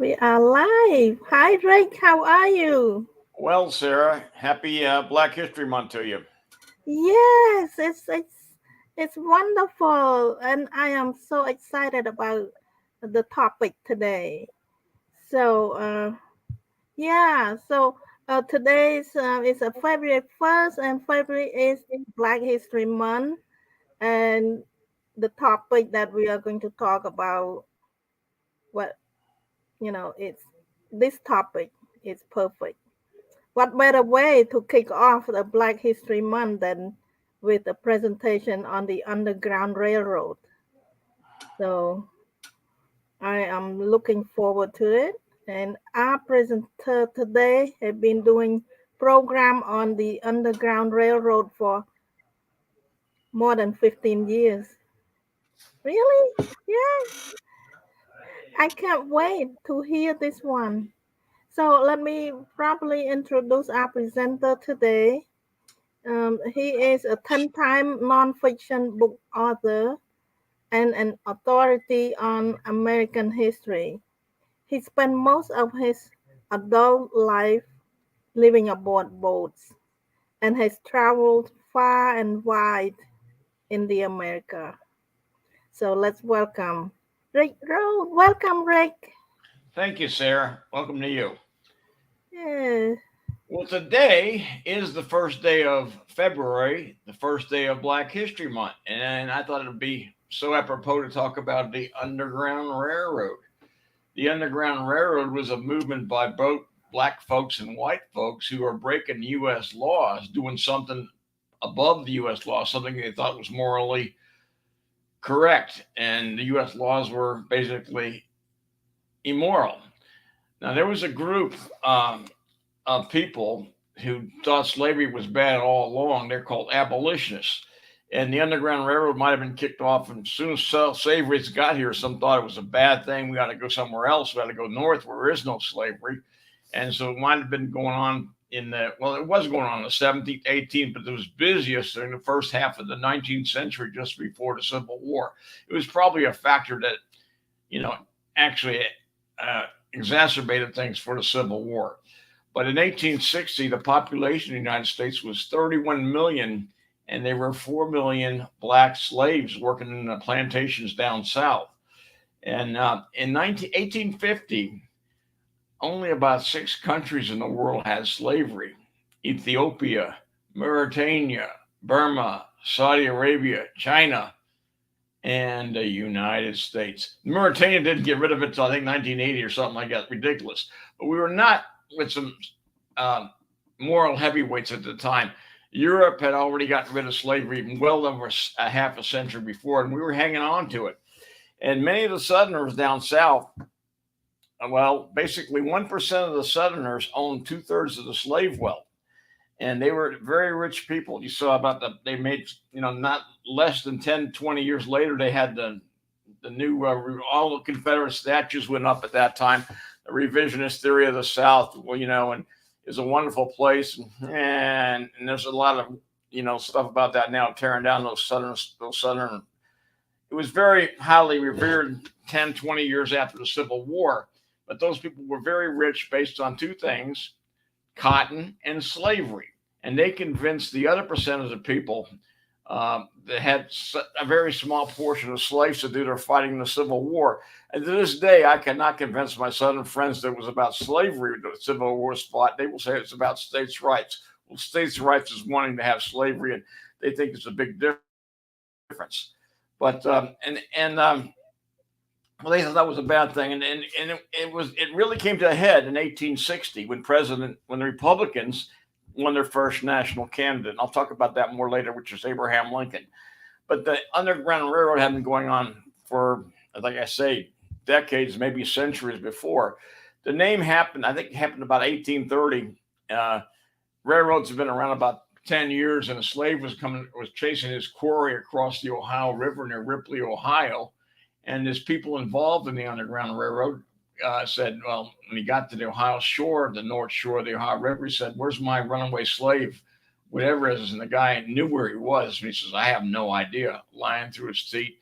We are live. Hi, Rick. How are you? Well, Sarah, happy Black History Month to you. Yes, it's wonderful, and I am so excited about the topic today. So, yeah. Today's is a February 1st, and February is Black History Month, and the topic that we are going to talk about, what it's this topic is perfect. What better way to kick off the Black History Month than with a presentation on the Underground Railroad? So I am looking forward to it. And our presenter today have been doing program on the Underground Railroad for more than 15 years. Really? Yeah, I can't wait to hear this one. So let me properly introduce our presenter today. He is a 10-time nonfiction book author and an authority on American history. He spent most of his adult life living aboard boats and has traveled far and wide in the America. So let's welcome Rick Road. Welcome, Rick. Thank you, Sarah. Welcome to you. Yes, Well, today is the first day of February, the first day of Black History Month, and I thought it would be so apropos to talk about the Underground Railroad. The Underground Railroad was a movement by both black folks and white folks who are breaking U.S. laws, doing something above the U.S. law, something they thought was morally correct, and the U.S. laws were basically immoral. Now, there was a group of people who thought slavery was bad all along. They're called abolitionists. And the Underground Railroad might have been kicked off, and as soon as slavery got here, some thought it was a bad thing. We got to go somewhere else. We got to go north where there is no slavery. And so it might have been going on it was going on in the 17th, 18th, but it was busiest during the first half of the 19th century, just before the Civil War. It was probably a factor that, you know, actually uh, exacerbated things for the Civil War. But in 1860, the population of the United States was 31 million, and there were 4 million black slaves working in the plantations down south. And in 1850, only about 6 countries in the world had slavery: Ethiopia, Mauritania, Burma, Saudi Arabia, China, and the United States. Mauritania didn't get rid of it until I think 1980 or something like that. Ridiculous. But we were not with some uh, moral heavyweights at the time. Europe had already gotten rid of slavery well over a half a century before, and we were hanging on to it. And many of the Southerners down south, well, basically 1% of the Southerners owned two-thirds of the slave wealth. And they were very rich people. You saw about they made, not less than 10, 20 years later, they had the new, all the Confederate statues went up at that time. The revisionist theory of the South, and is a wonderful place. And there's a lot of, stuff about that now, tearing down those southern. It was very highly revered 10, 20 years after the Civil War. But those people were very rich based on two things: cotton and slavery. And they convinced the other percentage of people that had a very small portion of slaves to do their fighting in the Civil War. And to this day, I cannot convince my Southern friends that it was about slavery that the Civil War was fought. They will say it's about states' rights. Well, states' rights is wanting to have slavery, and they think it's a big difference. But well, they thought that was a bad thing, and it really came to a head in 1860 when the Republicans won their first national candidate. And I'll talk about that more later, which is Abraham Lincoln. But the Underground Railroad had been going on for, like I say, decades, maybe centuries before. The name happened, I think, it happened about 1830. Railroads have been around about 10 years, and a slave was chasing his quarry across the Ohio River near Ripley, Ohio. And there's people involved in the Underground Railroad said, well, when he got to the Ohio shore, the North Shore of the Ohio River, he said, "Where's my runaway slave?" Whatever it is. And the guy knew where he was. And he says, "I have no idea," lying through his teeth.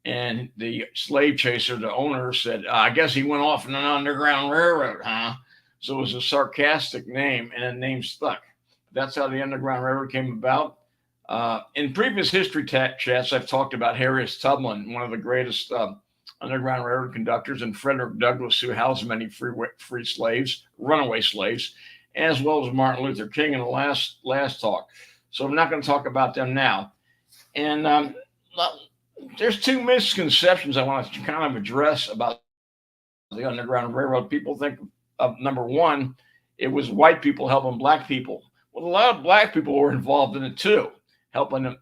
And the slave chaser, the owner, said, I guess he went off in an underground railroad, huh? So it was a sarcastic name, and the name stuck. That's how the Underground Railroad came about. In previous history chats, I've talked about Harriet Tubman, one of the greatest Underground Railroad conductors, and Frederick Douglass, who housed many free slaves, runaway slaves, as well as Martin Luther King in the last talk. So I'm not going to talk about them now. And there's two misconceptions I want to kind of address about the Underground Railroad. People think of number one, it was white people helping black people. Well, a lot of black people were involved in it too, helping them.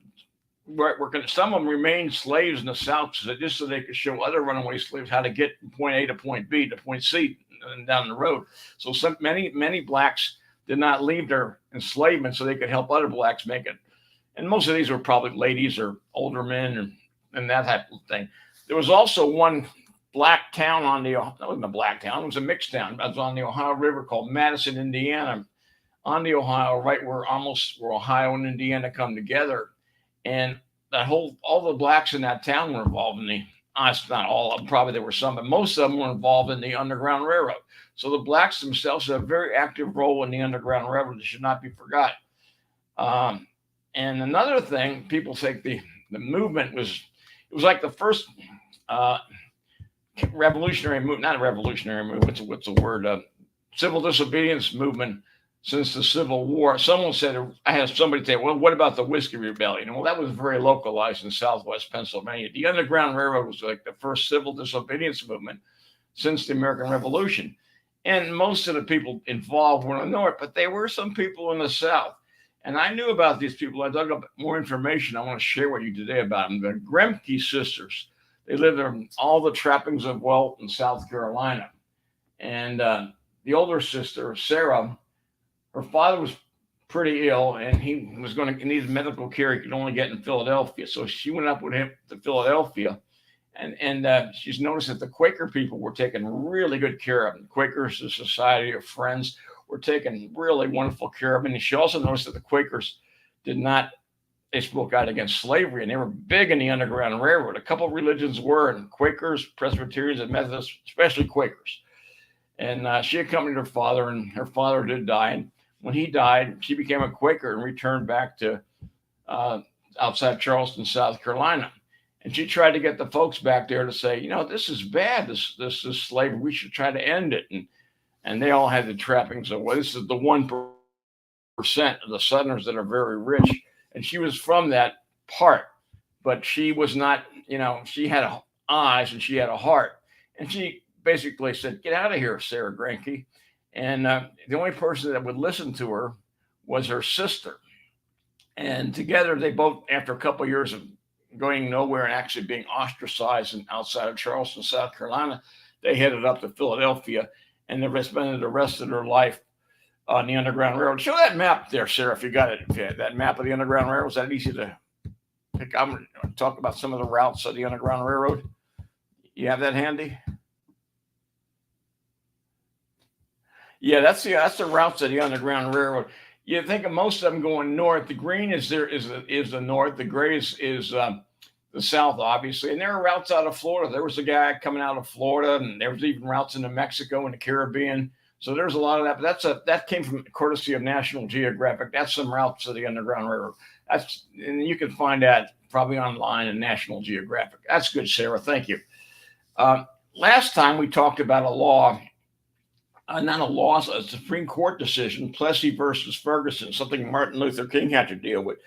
Some of them remained slaves in the South just so they could show other runaway slaves how to get from point A to point B to point C and down the road. So many blacks did not leave their enslavement so they could help other blacks make it. And most of these were probably ladies or older men and that type of thing. There was also one black town that wasn't a black town, it was a mixed town. It was on the Ohio River called Madison, Indiana, on the Ohio, right where Ohio and Indiana come together. And all the blacks in that town were involved in not all of them, probably there were some, but most of them were involved in the Underground Railroad. So the blacks themselves had a very active role in the Underground Railroad that should not be forgotten. And another thing, people think the movement it was like the first revolutionary movement, not a revolutionary movement, what's the word? Civil disobedience movement since the Civil War. Someone said, I had somebody say, well, what about the Whiskey Rebellion? Well, that was very localized in Southwest Pennsylvania. The Underground Railroad was like the first civil disobedience movement since the American Revolution. And most of the people involved were in the North, but there were some people in the South. And I knew about these people. I dug up more information. I want to share with you today about them. The Gremke sisters. They lived in all the trappings of wealth in South Carolina. And the older sister, Sarah, her father was pretty ill and he was going to need medical care he could only get in Philadelphia. So she went up with him to Philadelphia. And she's noticed that the Quaker people were taking really good care of him. Quakers, the Society of Friends, were taking really wonderful care of him. And she also noticed that the Quakers they spoke out against slavery, and they were big in the Underground Railroad. A couple of religions were, and Quakers, Presbyterians, and Methodists, especially Quakers. And she accompanied her father, and her father did die. And when he died, she became a Quaker and returned back to outside Charleston, South Carolina. And she tried to get the folks back there to say, this is bad, this slavery. We should try to end it. And they all had the trappings of, well, this is the 1% of the Southerners that are very rich. And she was from that part, but she was not, she had eyes and she had a heart. And she basically said, get out of here, Sarah Greinke. And the only person that would listen to her was her sister. And together they both, after a couple of years of going nowhere and actually being ostracized and outside of Charleston, South Carolina, they headed up to Philadelphia and they spent the rest of their life on the Underground Railroad. Show that map there, Sarah, if you got it. If you had that map of the Underground Railroad, is that easy to pick? I'm going to talk about some of the routes of the Underground Railroad. You have that handy? Yeah, that's the routes of the Underground Railroad. You think of most of them going north. The green is the north. The gray is the south, obviously. And there are routes out of Florida. There was a guy coming out of Florida, and there was even routes into Mexico and the Caribbean. So there's a lot of that. But that came from courtesy of National Geographic. That's some routes of the Underground Railroad. And you can find that probably online in National Geographic. That's good, Sarah. Thank you. Last time we talked about a law. Not a law, a Supreme Court decision, Plessy versus Ferguson, something Martin Luther King had to deal with.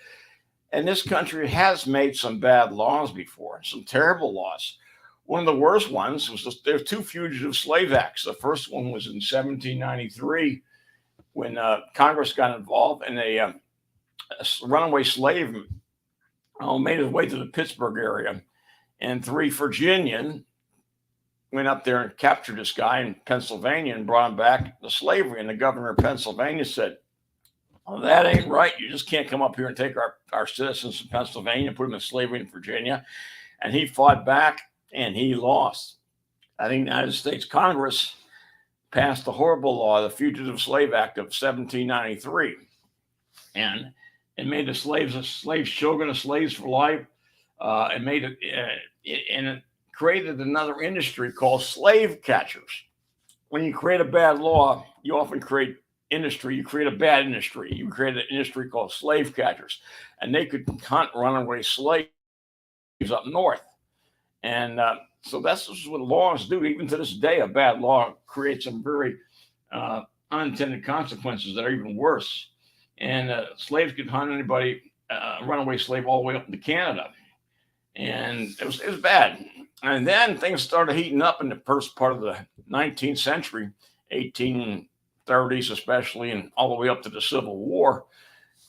And this country has made some bad laws before, some terrible laws. One of the worst ones was there's two fugitive slave acts. The first one was in 1793 when Congress got involved, and a runaway slave made his way to the Pittsburgh area. And 3 Virginians went up there and captured this guy in Pennsylvania and brought him back to slavery. And the governor of Pennsylvania said, oh, that ain't right. You just can't come up here and take our citizens in Pennsylvania and put them in slavery in Virginia. And he fought back and he lost. I think the United States Congress passed the horrible law, the Fugitive Slave Act of 1793. And it made the slaves children of slaves for life. and made and it created another industry called slave catchers. When you create a bad law, you often create industry. You create a bad industry. You create an industry called slave catchers, and they could hunt runaway slaves up north. And so that's just what laws do. Even to this day, a bad law creates some very uh, unintended consequences that are even worse. And slaves could hunt anybody, runaway slave, all the way up into Canada, and it was bad. And then things started heating up in the first part of the 19th century, 1830s especially, and all the way up to the Civil War.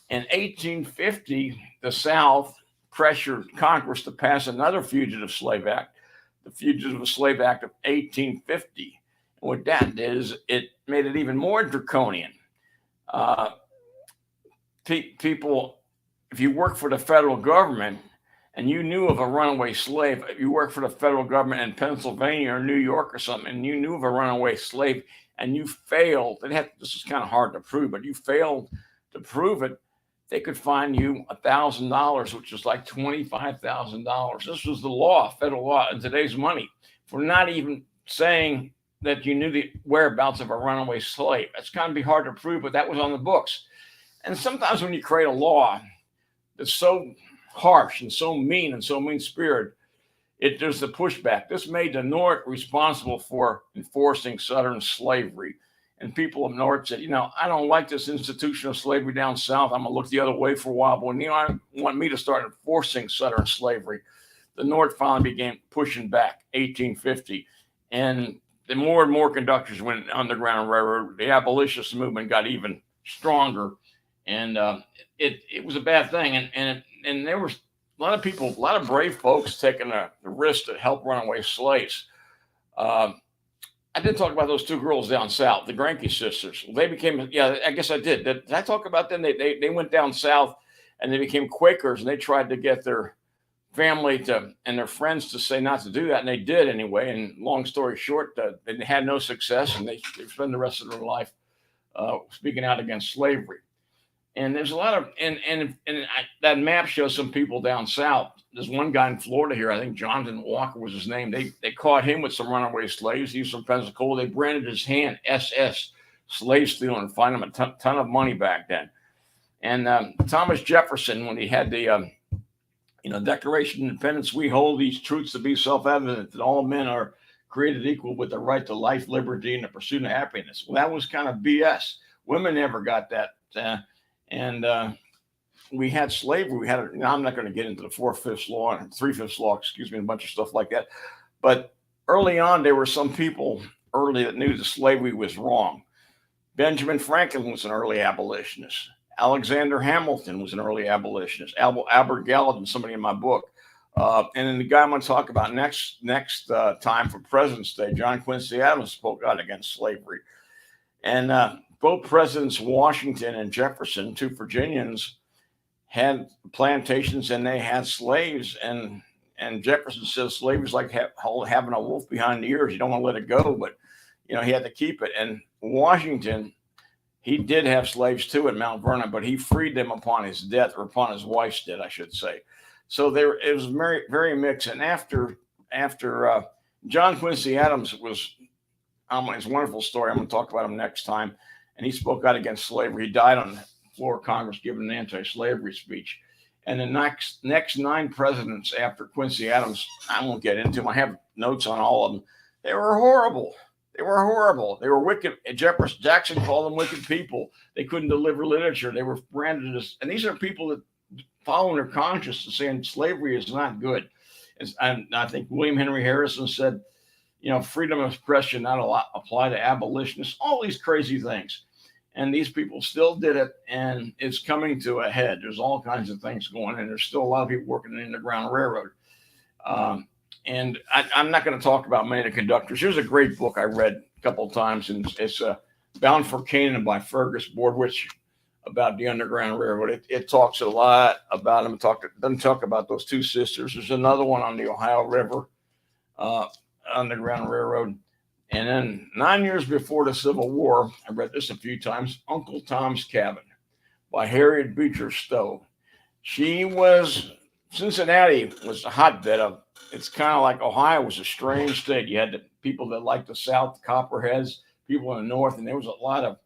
In 1850, the South pressured Congress to pass another Fugitive Slave Act, the Fugitive Slave Act of 1850. And what that did is it made it even more draconian. Uh, People, if you work for the federal government and you knew of a runaway slave, if you worked for the federal government in Pennsylvania or New York or something, and you knew of a runaway slave and you failed, this is kind of hard to prove, but you failed to prove it, they could fine you $1,000, which is like $25,000. This was the law, federal law, in today's money, for not even saying that you knew the whereabouts of a runaway slave. That's kind of be hard to prove, but that was on the books. And sometimes when you create a law that's so harsh and so mean and so mean spirited, there's the pushback. This made the North responsible for enforcing Southern slavery. And people up North said, I don't like this institution of slavery down South. I'm going to look the other way for a while. But when I want me to start enforcing Southern slavery, the North finally began pushing back, 1850. And the more and more conductors went Underground Railroad. The abolitionist movement got even stronger. And it was a bad thing. And there was a lot of people, a lot of brave folks taking the risk to help runaway slaves. Uh, I did talk about those two girls down south, the Granke sisters. They became, yeah, I guess I did. Did I talk about them? They went down south and they became Quakers, and they tried to get their family and their friends to say not to do that, and they did anyway. And long story short, they had no success, and they spent the rest of their life speaking out against slavery. And there's a lot of that map shows some people down south. There's one guy in Florida here, I think Jonathan Walker was his name. They caught him with some runaway slaves. He was from Pensacola. They branded his hand SS, slave stealer, and fined him a ton of money back then. And Thomas Jefferson, when he had the Declaration of Independence, we hold these truths to be self-evident that all men are created equal with the right to life, liberty, and the pursuit of happiness. Well, that was kind of BS. Women never got that. And we had slavery. We had. I'm not going to get into the 4/5 law and 3/5 law, and a bunch of stuff like that. But early on, there were some people early that knew that slavery was wrong. Benjamin Franklin was an early abolitionist. Alexander Hamilton was an early abolitionist. Albert Gallatin, somebody in my book. And then the guy I'm going to talk about next time for President's Day, John Quincy Adams, spoke out against slavery. And both Presidents Washington and Jefferson, two Virginians, had plantations and they had slaves. And Jefferson says slavery is like having a wolf behind the ears. You don't want to let it go, but he had to keep it. And Washington, he did have slaves too at Mount Vernon, but he freed them upon his death, or upon his wife's death, I should say. So it was very, very mixed. And after John Quincy Adams it's a wonderful story. I'm going to talk about him next time. And he spoke out against slavery. He died on the floor of Congress giving an anti-slavery speech. And the next 9 presidents after Quincy Adams, I won't get into them. I have notes on all of them. They were horrible. They were horrible. They were wicked. Jackson called them wicked people. They couldn't deliver literature. They were branded as, and these are people that following their conscience and saying slavery is not good. And I think William Henry Harrison said, freedom of expression not apply to abolitionists, all these crazy things. And these people still did it, and it's coming to a head. There's all kinds of things going on. There's still a lot of people working in the Underground Railroad. And I'm not going to talk about many of the conductors. Here's a great book I read a couple of times, and it's Bound for Canaan by Fergus Bordwich, about the Underground Railroad. It talks a lot about them. Doesn't talk about those two sisters. There's another one on the Ohio River, Underground Railroad. And then 9 years before the Civil War, I read this a few times, Uncle Tom's Cabin by Harriet Beecher Stowe. She was Cincinnati was a hotbed of. It's kind of like Ohio was a strange state. You had the people that liked the South, the Copperheads, people in the North, and there was a lot of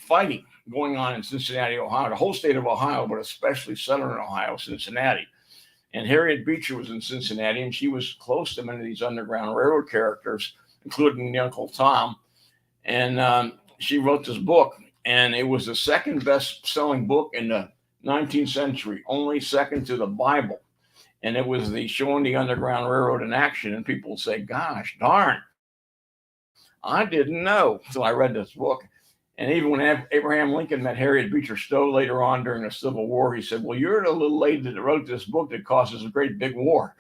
fighting going on in Cincinnati, Ohio, the whole state of Ohio, but especially southern Ohio, Cincinnati. And Harriet Beecher was in Cincinnati, and she was close to many of these Underground Railroad characters, including the Uncle Tom. And she wrote this book, and it was the second best-selling book in the 19th century, only second to the Bible. And it was the showing the Underground Railroad in action, and people say, "Gosh darn, I didn't know." So I read this book, and even when Abraham Lincoln met Harriet Beecher Stowe later on during the Civil War, he said, "Well, you're the little lady that wrote this book that causes a great big war."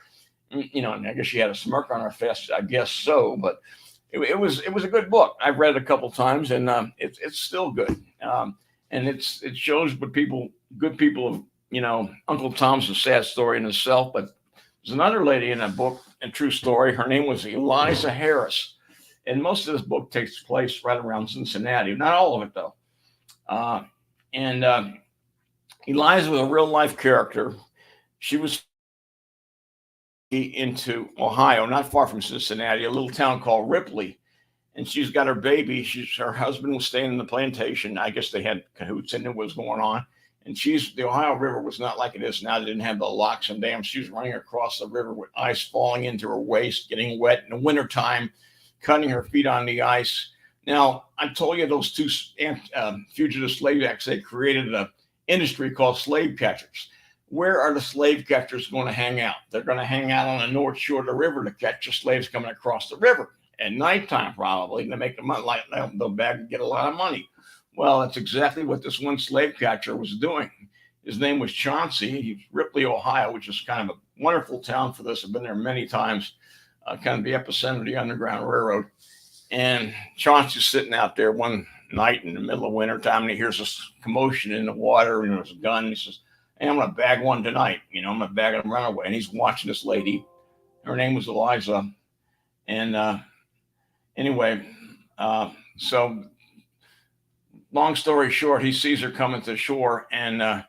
And I guess she had a smirk on her face. I guess so, but it was a good book. I've read it a couple times, and it's still good. And it shows what good people of Uncle Tom's a sad story in itself, but there's another lady in that book, a true story. Her name was Eliza Harris, and most of this book takes place right around Cincinnati. Not all of it though. Uh, and Eliza was a real life character. She was into Ohio, not far from Cincinnati, a little town called Ripley, and she's got her baby. Her husband was staying in the plantation. I guess they had cahoots and knew what was going on. And the Ohio River was not like it is now. They didn't have the locks and dams. She was running across the river with ice falling into her waist, getting wet in the wintertime, cutting her feet on the ice. Now, I told you those two fugitive slave acts, they created an industry called slave catchers. Where are the slave catchers going to hang out? They're going to hang out on the north shore of the river to catch the slaves coming across the river at nighttime, probably to make them like they'll bag and get a lot of money. Well, that's exactly what this one slave catcher was doing. His name was Chauncey. He's Ripley, Ohio, which is kind of a wonderful town for this. I've been there many times, kind of the epicenter of the Underground Railroad. And Chauncey's sitting out there one night in the middle of winter time, and he hears this commotion in the water, and there's a gun. He says, "Hey, I'm going to bag one tonight. I'm going to bag him run away." And he's watching this lady. Her name was Eliza. And anyway, so long story short, he sees her coming to the shore, and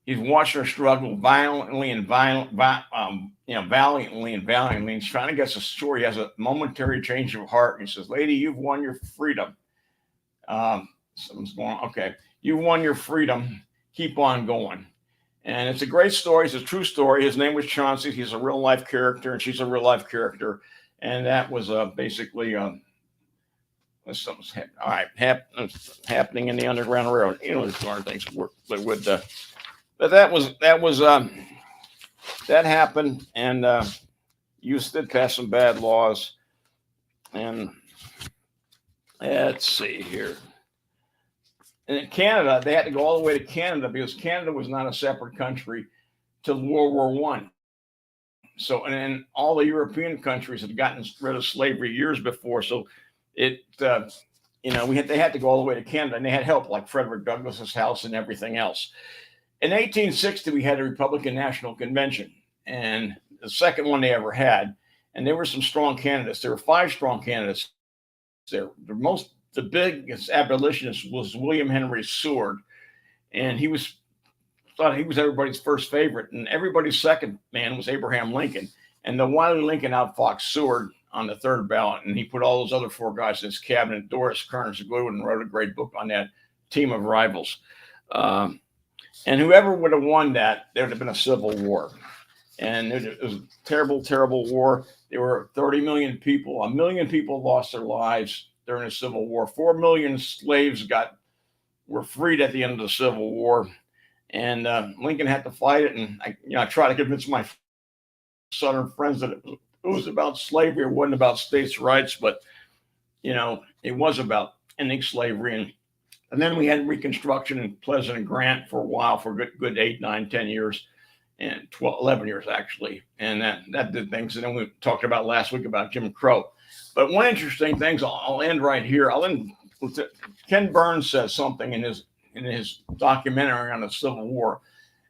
he's watching her struggle valiantly and valiantly and valiantly. He's trying to get to shore. He has a momentary change of heart. And he says, "Lady, you've won your freedom." Something's going on. Okay, you won your freedom. Keep on going. And it's a great story. It's a true story. His name was Chauncey. He's a real life character, and she's a real life character. And that was basically something's all right happening in the Underground Railroad. There's darn things but that happened, and you did pass some bad laws. And let's see here. And in Canada, they had to go all the way to Canada because Canada was not a separate country till World War One. So, and then all the European countries had gotten rid of slavery years before. So, they had to go all the way to Canada, and they had help like Frederick Douglass's house and everything else. In 1860, we had a Republican National Convention, and the second one they ever had. And there were some strong candidates. There were 5 strong candidates there. The biggest abolitionist was William Henry Seward, and thought he was everybody's first favorite, and everybody's second man was Abraham Lincoln. And the Wiley Lincoln outfoxed Seward on the third ballot, and he put all those other 4 guys in his cabinet. Doris Kearns Goodwin wrote a great book on that team of rivals. And whoever would have won that, there would have been a civil war. And it was a terrible, terrible war. There were 30 million people. 1 million people lost their lives during the Civil War. 4 million slaves were freed at the end of the Civil War. And Lincoln had to fight it. And I try to convince my Southern friends that it was about slavery. It wasn't about states' rights, but it was about ending slavery. And then we had Reconstruction in Pleasant and Grant for a while, for good 8, 9, 10 years, and 12, 11 years actually. And that did things. And then we talked about last week about Jim Crow. But one interesting thing, I'll end right here. Ken Burns says something in his documentary on the Civil War.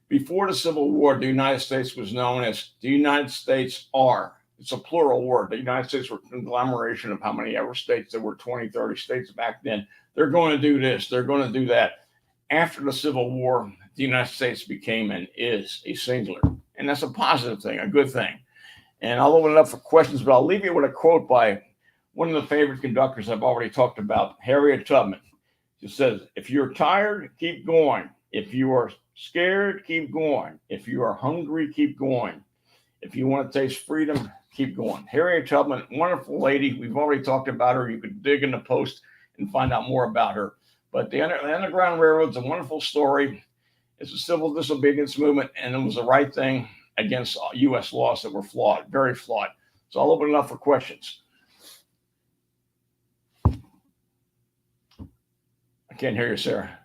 Before the Civil War, the United States was known as the United States are. It's a plural word. The United States were a conglomeration of how many ever states. There were 20, 30 states back then. They're going to do this. They're going to do that. After the Civil War, the United States became and is a singular. And that's a positive thing, a good thing. And I'll open it up for questions, but I'll leave you with a quote by one of the favorite conductors I've already talked about, Harriet Tubman. She says, "If you're tired, keep going. If you are scared, keep going. If you are hungry, keep going. If you want to taste freedom, keep going." Harriet Tubman, wonderful lady. We've already talked about her. You could dig in the post and find out more about her. But the Underground Railroad's a wonderful story. It's a civil disobedience movement, and it was the right thing against U.S. laws that were flawed, very flawed. So I'll open it up for questions. I can't hear you, Sarah.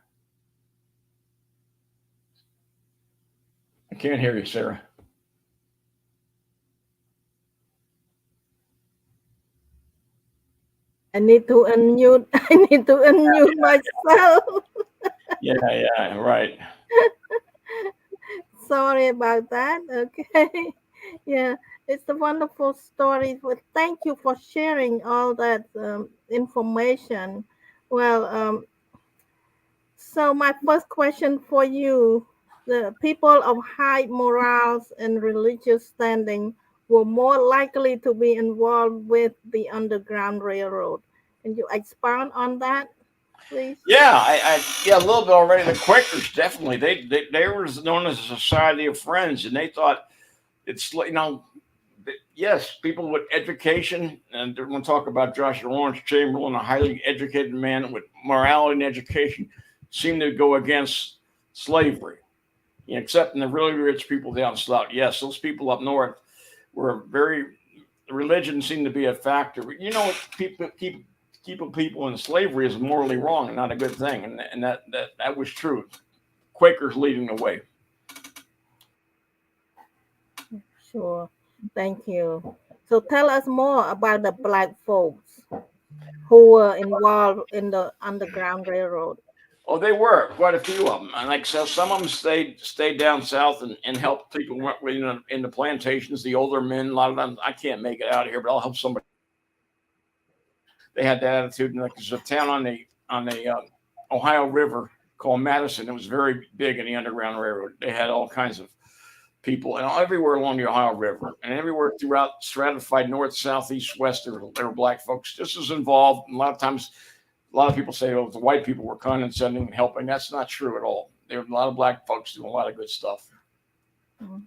I can't hear you, Sarah. I need to unmute. I need to unmute myself. Yeah, yeah, right. Sorry about that. Okay. Yeah, it's a wonderful story. Well, thank you for sharing all that information. Well, so my first question for you: the people of high morals and religious standing were more likely to be involved with the Underground Railroad. Can you expound on that, please? Yeah, yeah, a little bit already. The Quakers definitely they were known as a society of friends, and they thought yes, people with education, and we're going to talk about Joshua Lawrence Chamberlain, a highly educated man with morality and education, seemed to go against slavery, except in the really rich people down south. Yes, those people up north were very religion seemed to be a factor. People keeping people in slavery is morally wrong and not a good thing, and that was true. Quakers leading the way. Sure. Thank you. So tell us more about the black folks who were involved in the Underground Railroad. Oh, they were quite a few of them, and like so, some of them stayed down south and helped people in the plantations. The older men, a lot of them, I can't make it out of here, but I'll help somebody. They had that attitude, and like there's a town on the Ohio River called Madison. It was very big in the Underground Railroad. They had all kinds of people, and everywhere along the Ohio River, and everywhere throughout stratified north, south, east, west, there were black folks just as involved. And a lot of times, a lot of people say, "Oh, the white people were condescending and helping." That's not true at all. There were a lot of black folks doing a lot of good stuff. Mhm.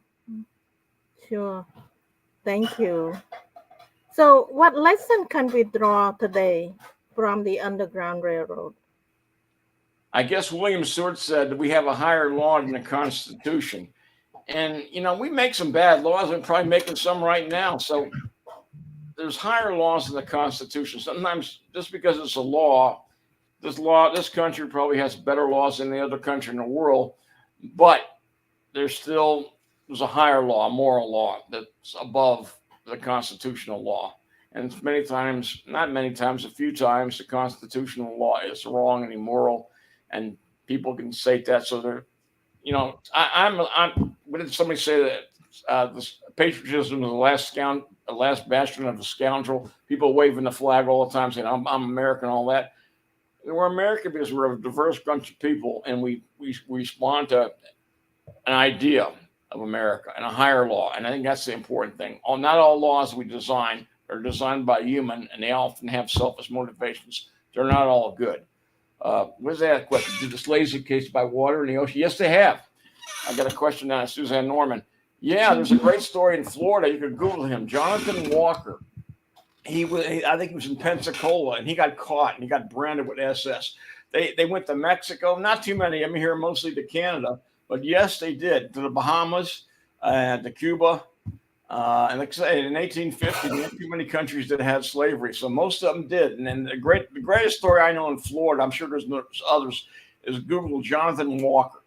Sure. Thank you. So, what lesson can we draw today from the Underground Railroad? I guess William Seward said that we have a higher law than the Constitution. And we make some bad laws. We're probably making some right now. So there's higher laws than the Constitution. Sometimes just because it's a law, this country probably has better laws than the other country in the world, but there's a higher law, a moral law that's above the constitutional law. And many times, not many times, a few times, the constitutional law is wrong and immoral, and people can state that. So they're, I'm. What did somebody say that this patriotism is the last bastion of the scoundrel? People waving the flag all the time, saying I'm American, all that. We're American because we're a diverse bunch of people, and we respond to an idea of America and a higher law. And I think that's the important thing. Not all laws we design are designed by human, and they often have selfish motivations. They're not all good. Where's that question? Did the slaves encased by water in the ocean? Yes, they have. I got a question now, Suzanne Norman. Yeah, there's a great story in Florida. You could Google him, Jonathan Walker. I think he was in Pensacola, and he got caught and he got branded with SS. They went to Mexico. Not too many. I'm here mostly to Canada, but yes, they did to the Bahamas, to Cuba, and like I say, in 1850, there weren't too many countries that had slavery, so most of them did. And then the greatest story I know in Florida, I'm sure there's others, is Google Jonathan Walker,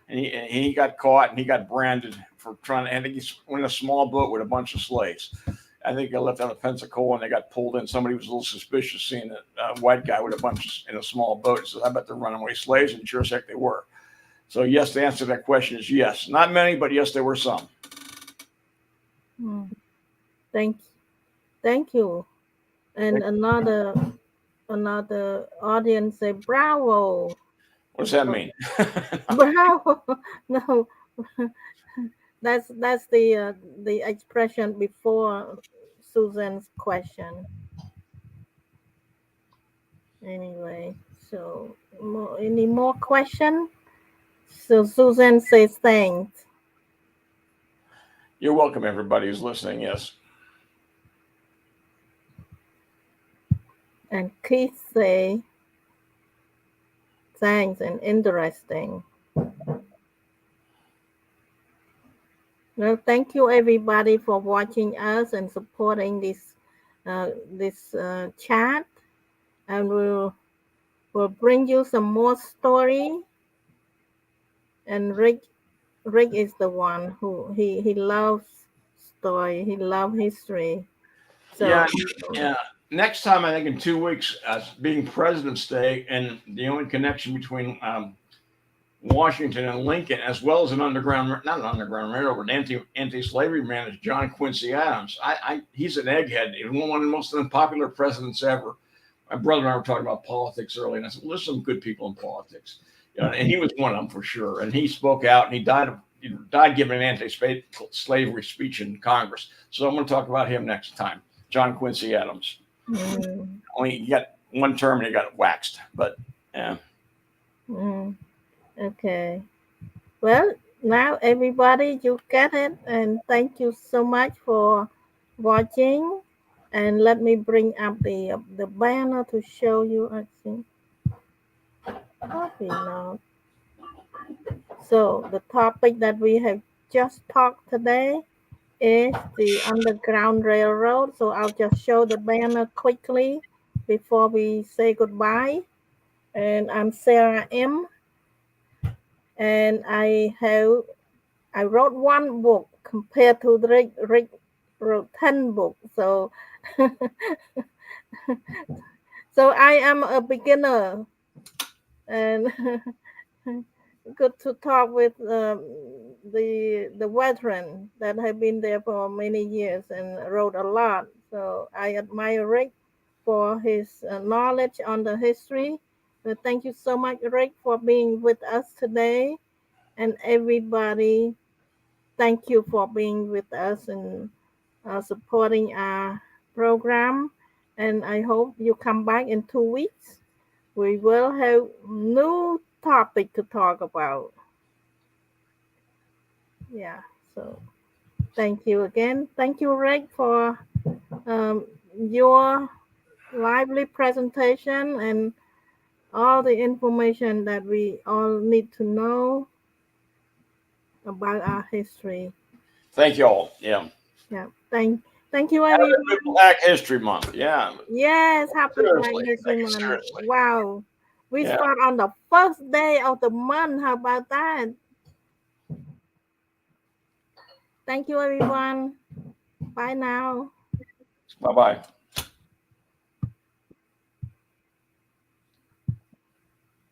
and he got caught and he got branded for trying to. And he went in a small boat with a bunch of slaves. I think they left out of Pensacola and they got pulled in. Somebody was a little suspicious seeing a white guy with a bunch in a small boat. So I bet they're runaway slaves, and sure as heck they were. So yes, the answer to that question is yes. Not many, but yes, there were some. Hmm. Thank, thank you. And another audience say, "Bravo! What does that Oh, mean? wow. No, that's the expression before Susan's question. Anyway, so any more question? So Susan says thanks, You're welcome, everybody who's listening. Yes. and Keith say thanks and interesting. Well, thank you everybody for watching us and supporting this chat, and we'll bring you some more story. And Rick is the one who he loves story. He loves history. Yeah. So Yeah. Next time, I think in 2 weeks, being President's Day, and the only connection between Washington and Lincoln, as well as an underground, not an underground railroad, but anti-slavery man, is John Quincy Adams. He's an egghead. He's one of the most unpopular presidents ever. My brother and I were talking about politics earlier, and I said, well, there's some good people in politics, and he was one of them for sure. And he spoke out, and he died giving an anti-slavery speech in Congress. So I'm going to talk about him next time, John Quincy Adams. mm, Only he got one term and he got waxed, but yeah. mm, okay. Well, now everybody, you get it, and thank you so much for watching. And let me bring up the banner to show you. I think copy now. So the topic that we have just talked today is the Underground Railroad. So I'll just show the banner quickly before we say goodbye. And I'm Sarah M. And I wrote one book compared to Rick wrote 10 books. So so I am a beginner, and good to talk with the veteran that have been there for many years and wrote a lot. So I admire Rick for his knowledge on the history. But thank you so much, Rick, for being with us today, and everybody. Thank you for being with us and supporting our program. And I hope you come back in 2 weeks. We will have new topic to talk about. Yeah. So thank you again. Thank you, Rick, for your lively presentation and all the information that we all need to know about our history. Thank you all. Yeah. Yeah. Thank you, Happy everyone. Black History Month. Yeah. Yes, happy Black Seriously. History Take it Month. seriously. Wow. We Yeah. start on the first day of the month. How about that? Thank you, everyone. Bye now. Bye bye.